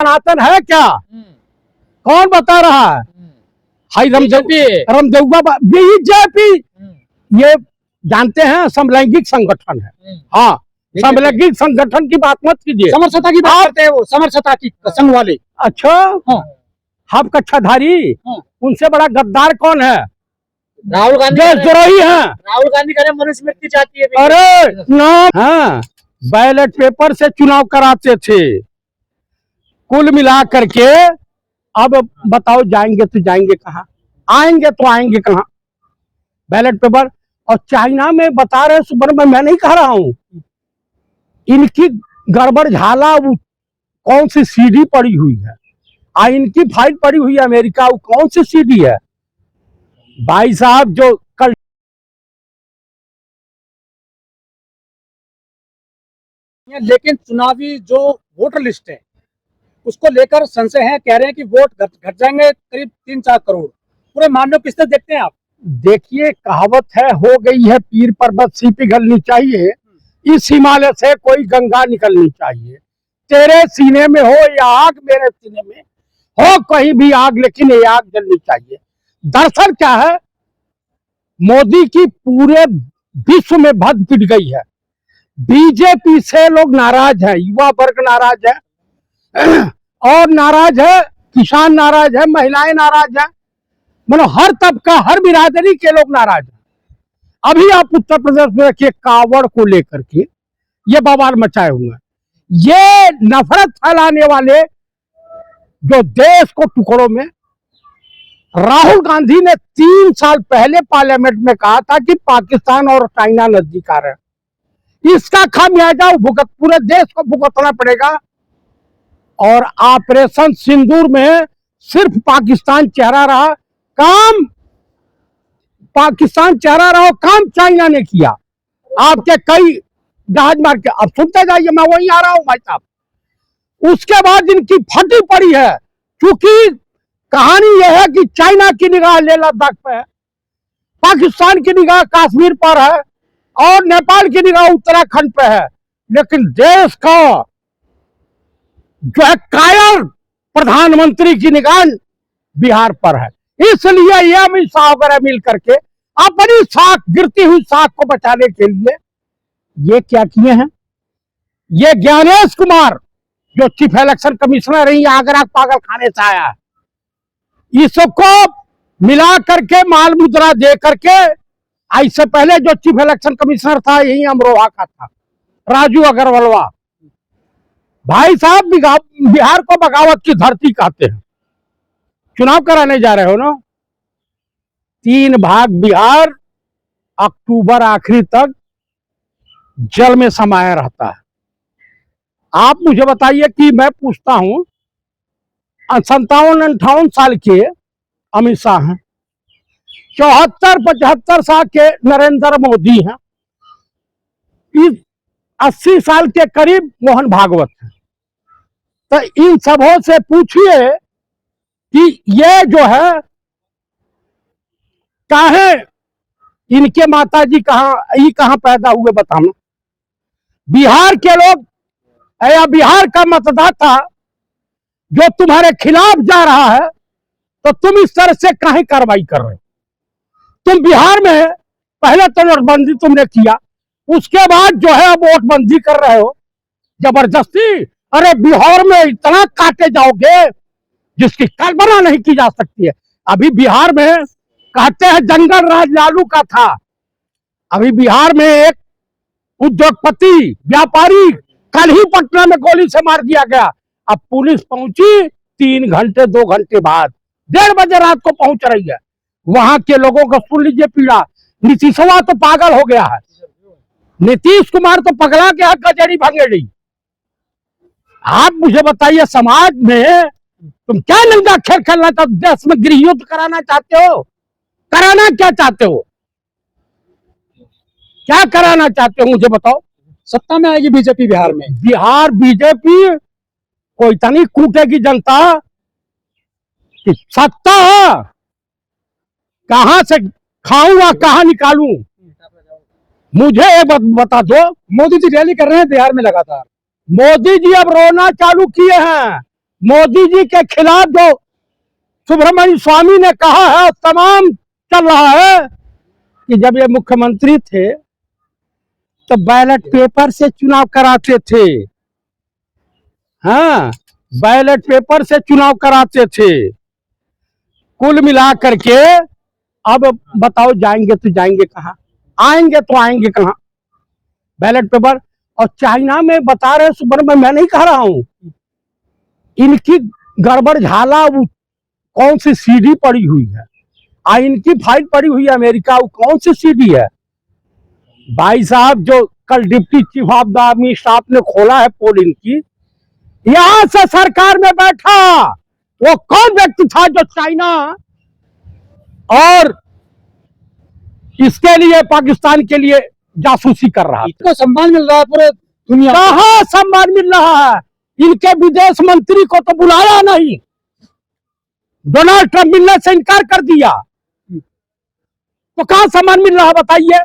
सनातन है क्या? कौन बता रहा है? हाई रामदेवबा बीजेपी, ये जानते हैं समलैंगिक संगठन है। हाँ, समलैंगिक संगठन की बात मत कीजिए। समरसता की बात करते हैं वो, समरसता की संघ वाले। अच्छा, हम कच्छाधारी, उनसे बड़ा गद्दार कौन है? राहुल गांधी देशद्रोही हैं। राहुल गांधी कह रहे मनुस्मृति चाहती है। अरे ना, हाँ, बैलेट पेपर से चुनाव कराते थे। कुल मिला करके अब बताओ, जाएंगे तो जाएंगे कहाँ, आएंगे तो आएंगे कहाँ? Ballot paper. और चाइना में बता रहे सुपर, मैं नहीं कह रहा हूं, इनकी गड़बड़ झाला कौन सी सीडी पड़ी हुई है, इनकी फाइल पड़ी हुई है अमेरिका, वो कौन सी सीडी है भाई साहब? जो कल लेकिन चुनावी जो वोटर लिस्ट है उसको लेकर संशय है, कह रहे हैं कि वोट घट जाएंगे करीब 3-4 करोड़। पूरे मामले को किस तरह देखते हैं आप? देखिए, कहावत है, हो गई है पीर पर्वत सी पिघलनी चाहिए, इस हिमालय से कोई गंगा निकलनी चाहिए। तेरे सीने में हो या आग, मेरे सीने में हो कहीं भी आग, लेकिन ये आग जलनी चाहिए। दरअसल क्या है, मोदी की पूरे विश्व में भद पिट गई है। बीजेपी से लोग नाराज हैं, युवा वर्ग नाराज है, और नाराज है किसान, नाराज है महिलाएं, नाराज है, मतलब हर तबका, हर बिरादरी के लोग नाराज हैं। अभी आप उत्तर प्रदेश में देखिए, कावड़ को लेकर के ये बवाल मचाए हुए हैं। ये नफरत फैलाने वाले जो देश को टुकड़ों में, राहुल गांधी ने 3 साल पहले पार्लियामेंट में कहा था कि पाकिस्तान और चाइना नजदीक आ रहे हैं, इसका खामियाजा पूरे देश को भुगतना पड़ेगा। और ऑपरेशन सिंदूर में सिर्फ पाकिस्तान चेहरा रहा, काम पाकिस्तान चेहरा रहा, काम चाइना ने किया। आपके कई जहाज मार के, अब सुनते जाइए, मैं वहीं आ रहा हूं भाई साहब। उसके बाद इनकी फटी पड़ी है, क्योंकि कहानी यह है कि चाइना की निगाह लेह लद्दाख पे है, पाकिस्तान की निगाह कश्मीर पर है, और नेपाल की निगाह उत्तराखंड पे है, लेकिन देश का जो है कायर प्रधानमंत्री की निगाह बिहार पर है। इसलिए ये अमित शाह वगैरह मिल करके अपनी साख, गिरती हुई साख को बचाने के लिए ये क्या किए हैं? ये ज्ञानेश कुमार जो चीफ इलेक्शन कमिश्नर है, आगरा पागल खाने से आया है, इसको मिला करके माल मुद्रा दे करके, इससे पहले जो चीफ इलेक्शन कमिश्नर था यही अमरोहा का था, राजू अग्रवाल। भाई साहब, बिहार को बगावत की धरती कहते हैं। चुनाव कराने जा रहे हो ना, 3 भाग बिहार अक्टूबर आखिरी तक जल में समाया रहता है। आप मुझे बताइए कि मैं पूछता हूं, 57-58 साल के अमित शाह हैं, 74-75 साल के नरेंद्र मोदी हैं, 80 साल के करीब मोहन भागवत हैं। तो इन सबों से पूछिए कि ये जो है काहे, इनके माताजी कहां पैदा हुए बताना? बिहार के लोग या बिहार का मतदाता जो तुम्हारे खिलाफ जा रहा है, तो तुम इस तरह से काहे कार्रवाई कर रहे हो? तुम बिहार में पहले तो नोटबंदी तुमने किया, उसके बाद जो है वोटबंदी कर रहे हो जबरदस्ती। अरे बिहार में इतना काटे जाओगे जिसकी कल्पना नहीं की जा सकती है। अभी बिहार में कहते हैं जंगल राज लालू का था, अभी बिहार में एक उद्योगपति व्यापारी कल ही पटना में गोली से मार दिया गया। अब पुलिस पहुंची 3 घंटे 2 घंटे बाद, 1:30 बजे रात को पहुंच रही है। वहां के लोगों को सुन लीजिए पीड़ा। नीतीशवा तो पागल हो गया है, नीतीश कुमार तो पगला गया, गजरी भंगेड़ी। आप मुझे बताइए, समाज में तुम क्या नंगा खेल खेलना चाहते? देश में गृह युद्ध कराना चाहते हो? कराना क्या चाहते हो? क्या कराना चाहते हो मुझे बताओ? सत्ता में आएगी बीजेपी बिहार में? बिहार बीजेपी को इतनी कूटेगी जनता कि सत्ता कहां से खाऊंगा, कहां निकालूं? मुझे एक बता दो। मोदी जी रैली कर रहे हैं बिहार में लगातार। मोदी जी अब रोना चालू किए हैं, मोदी जी के खिलाफ जो सुब्रमण्य स्वामी ने कहा है तमाम चल रहा है कि जब ये मुख्यमंत्री थे तो बैलेट पेपर से चुनाव कराते थे। हाँ, बैलेट पेपर से चुनाव कराते थे। कुल मिला करके अब बताओ जाएंगे तो जाएंगे कहाँ, आएंगे तो आएंगे कहाँ। बैलेट पेपर और चाइना में बता रहे सुब्रमण्य, मैं नहीं कह रहा हूं, इनकी गड़बड़ झाला वो कौन सी सीडी पड़ी हुई है, इनकी फाइल पड़ी हुई है अमेरिका, वो कौन सी सीडी है भाई साहब। जो कल deputy chief of the army staff ने खोला है पोलिंग की, यहां से सरकार में बैठा वो कौन व्यक्ति था जो चाइना और इसके लिए पाकिस्तान के लिए जासूसी कर रहा था। इसको सम्मान मिल रहा है पूरे दुनिया में। कहां सम्मान मिल रहा है? इनके विदेश मंत्री को तो बुलाया नहीं, डोनाल्ड ट्रंप मिलने से इनकार कर दिया, तो कहां सम्मान मिल रहा है बताइए।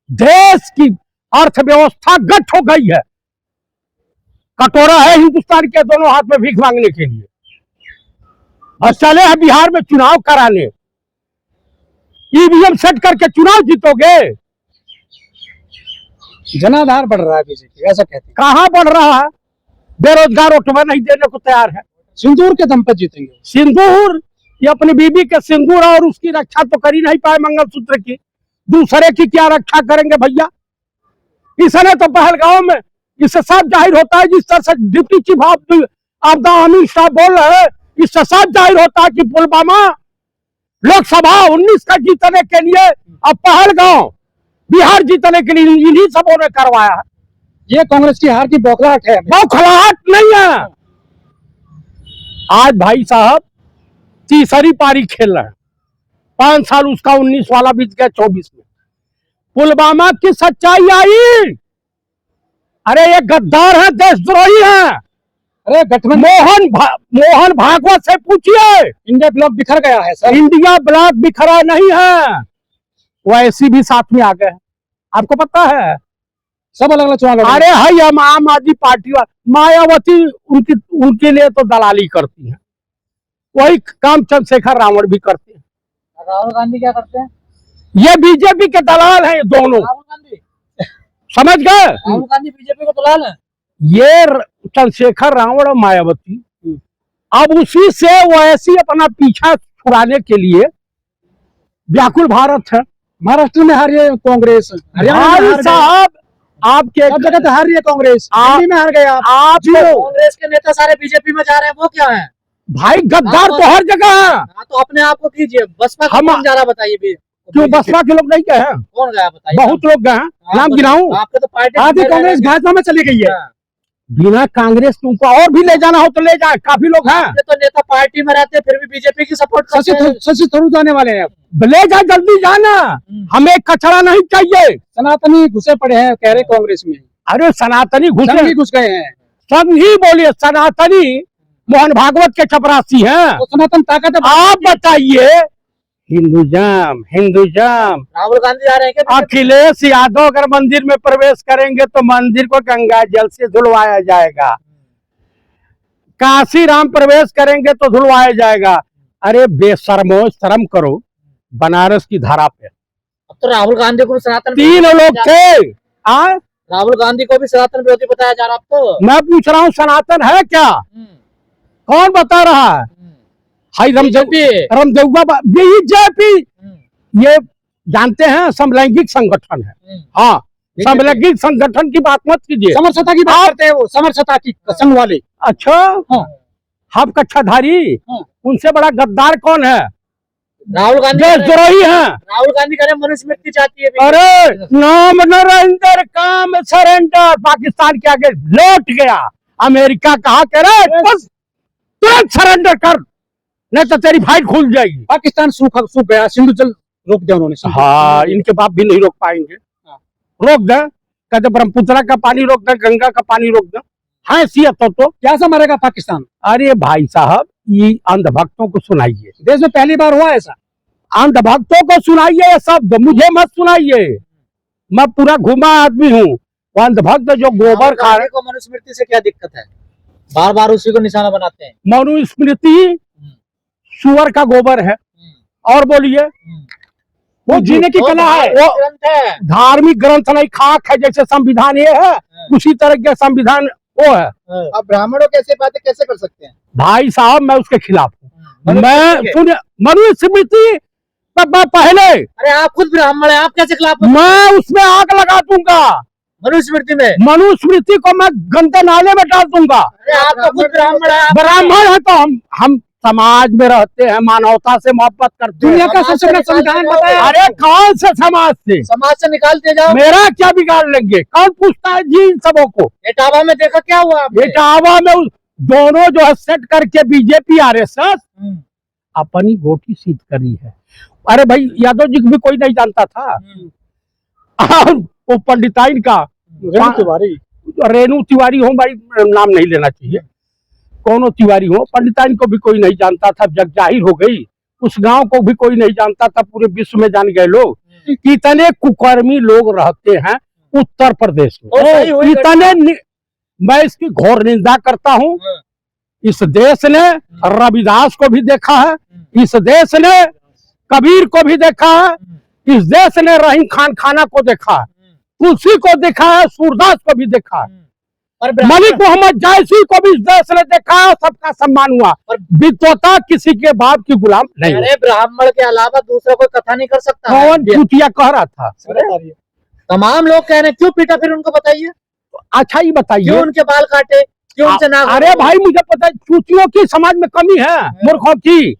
देश की अर्थव्यवस्था गठ हो गई है, कटोरा है हिंदुस्तान के दोनों हाथ में भीख मांगने के लिए, और चले हैं बिहार में चुनाव कराने। ईवीएम सेट करके चुनाव जीतोगे? जनाधार बढ़ रहा है बीजेपी, ऐसा कहते हैं। कहां बढ़ रहा है? बेरोजगार वोटवा नहीं देने को तैयार है। सिंदूर के दम पर जीतेंगे। सिंदूर, ये अपनी बीबी के सिंदूर और उसकी रक्षा तो कर ही नहीं पाए मंगलसूत्र की, दूसरे की क्या रक्षा करेंगे भैया। इसने तो पहलगांव में, इससे साफ जाहिर होता है, जिस तरह से deputy chief of the army staff बोल रहे हैं, इससे साफ जाहिर होता है कि पुलवामा लोकसभा 19 का जीतने के लिए अब पहलगांव बिहार जीतने के लिए इन्हीं सबों ने करवाया है। ये कांग्रेस की हार की बौखलाहट है। बौखलाहट नहीं है। आज भाई साहब तीसरी पारी खेल रहे हैं, 5 साल उसका 19 वाला बीत गया, 24 में पुलवामा की सच्चाई आई। अरे ये गद्दार है, देशद्रोही है। अरे गठबंधन मोहन भागवत से पूछिए, इंडिया ब्लॉक बिखर गया है सर। इंडिया ब्लॉक बिखरा नहीं है, वैसी भी साथ में आ गए, आपको पता है। सब अलग अलग चुनाव। अरे है हम आम आदमी पार्टी मायावती उनके लिए तो दलाली करती है, वही काम चंद्रशेखर रावण भी करते हैं। राहुल गांधी क्या करते हैं? ये बीजेपी के दलाल हैं दोनों, राहुल गांधी, समझ गए। राहुल गांधी बीजेपी को दलाल है। ये चंद्रशेखर रावण और मायावती अब उसी से वो ऐसी अपना पीछा छुड़ाने के लिए व्याकुल भारत है। महाराष्ट्र में हार रही है कांग्रेस, हरियाणा में साहब आपके सब जगह तो हार रही है कांग्रेस, दिल्ली में हार गए आप। कांग्रेस के नेता सारे बीजेपी में जा रहे हैं, वो क्या है भाई? गद्दार तो हर जगह है। तो अपने आप को कीजिए। बसपा कौन जा रहा बताइए भी? क्यों बसपा के लोग नहीं गए हैं? कौन गया बताइए? बहुत लोग गए हैं, नाम गिनाऊं? आपके तो पार्टी आधी कांग्रेस भाजपा में चली गई है। बिना कांग्रेस के उनको और भी ले जाना हो तो ले जाए, काफी लोग हैं। तो नेता पार्टी में रहते फिर भी बीजेपी की सपोर्ट करते हैं। शशि थरूर जाने वाले हैं, ले जा, जल्दी जाना, हमें कचरा नहीं चाहिए। सनातनी घुसे पड़े हैं कह रहे कांग्रेस में। अरे सनातनी घुस गए हैं, सब ही बोलिए। सनातनी मोहन भागवत के चपरासी हैं, तो सनातन ताकत। आप बताइए, हिंदुइज्म राहुल गांधी आ रहे हैं क्या? अखिलेश यादव अगर मंदिर में प्रवेश करेंगे तो मंदिर को गंगा जल से धुलवाया जाएगा, काशी राम प्रवेश करेंगे तो धुलवाया जाएगा। अरे बेशर्मो, शर्म करो बनारस की धारा पे। अब तो राहुल गांधी को सनातन 3 लोग थे। राहुल गांधी को भी सनातन विरोधी बताया जा रहा। तो मैं पूछ रहा हूँ सनातन है क्या? कौन बता रहा है? हाई रामदेव बीजेपी, ये जानते हैं समलैंगिक संगठन है। हाँ, समलैंगिक संगठन की बात मत कीजिए, समरसता की बात करते हैं वो, समरसता की संघ वाले। अच्छा, हाफ कच्छाधारी, उनसे बड़ा गद्दार कौन है? राहुल गांधी। देशद्रोही हैं। राहुल गांधी कह रहे मनुस्मृति चाहती है। अरे नाम नरेंद्र काम सरेंडर, पाकिस्तान के आगे लौट गया। अमेरिका कहा कह रहे बस तुरंत सरेंडर कर, नहीं तो तेरी फाइल खुल जाएगी। पाकिस्तान सूख गया, सिंधु जल रोक दिया उन्होंने। हाँ, इनके बाप भी नहीं रोक पाएंगे। रोक दे, कहते ब्रह्मपुत्र का पानी रोक दे, गंगा का पानी रोक दे। हाँ सीयत तो क्या सा मरेगा पाकिस्तान? अरे भाई साहब, ये अंधभक्तों को सुनाइए, देश में पहली बार हुआ ऐसा। अंधभक्तों को सुनाइए ये शब्द, मुझे मत सुनाइए। मैं पूरा घुमा आदमी हूँ। वो अंधभक्त जो गोबर खा रहे, को मनुस्मृति से क्या दिक्कत है? बार बार उसी को निशाना बनाते हैं। मनुस्मृति सुअर का गोबर है। और बोलिए, वो जीने की कला है। वो ग्रंथ है। धार्मिक ग्रंथ नहीं, खाक है। जैसे संविधान ये है उसी तरह के संविधान वो है। अब ब्राह्मणों कैसे बातें कैसे कर सकते हैं? भाई साहब मैं उसके खिलाफ हूँ। मैं सुन, मनुस्मृति पहले, अरे आप खुद ब्राह्मण हैं, आप कैसे खिलाफ हैं? मैं उसमें आग लगा दूंगा। मनुस्मृति में मनुस्मृति को मैं गंदे नाले में डाल दूंगा। अरे आप तो खुद ब्राह्मण हैं। ब्राह्मण है तो हम समाज में रहते हैं, मानवता से मोहब्बत करते हैं। दुनिया का सबसे बड़ा संविधान बताया। अरे कौन से समाज से निकाल दिए जाओ। मेरा क्या बिगाड़ लेंगे? कौन पूछता है जी इन सबों को? इटावा में देखा क्या हुआ आपने? इटावा में दोनों जो है सेट करके बीजेपी आरएसएस अपनी गोटी सीध करी है। अरे भाई यादव जी को भी कोई नहीं जानता था। और वो पंडिताइन का रेणु तिवारी हो, भाई नाम नहीं लेना चाहिए, कौनो तिवारी हो, पंडिताइन को भी कोई नहीं जानता था। जग जाहिर हो गई, उस गांव को भी कोई नहीं जानता था, पूरे विश्व में जान गए लोग। कितने कुकर्मी लोग रहते हैं उत्तर प्रदेश में, इतने मैं इसकी घोर निंदा करता हूँ। इस देश ने रविदास को भी देखा है, इस देश ने कबीर को भी देखा है, इस देश ने रहीम खान खाना को देखा है, तुलसी को देखा है, सूरदास को भी देखा है, मलिक मोहम्मद जायसी को भी इस देश ने देखा है। सबका सम्मान हुआ। विद्वता किसी के बाप की गुलाम नहीं। अरे ब्राह्मण के अलावा दूसरा कोई कथा नहीं कर सकता। कौन चूतिया कह रहा था? तमाम लोग कह रहे हैं, क्यों पीटा फिर उनको बताइए। अच्छा ही बताइए, क्यों उनके बाल काटे, क्यों उनसे नाक? अरे भाई मुझे पता है चूतियों की समाज में कमी है, मूर्खों की।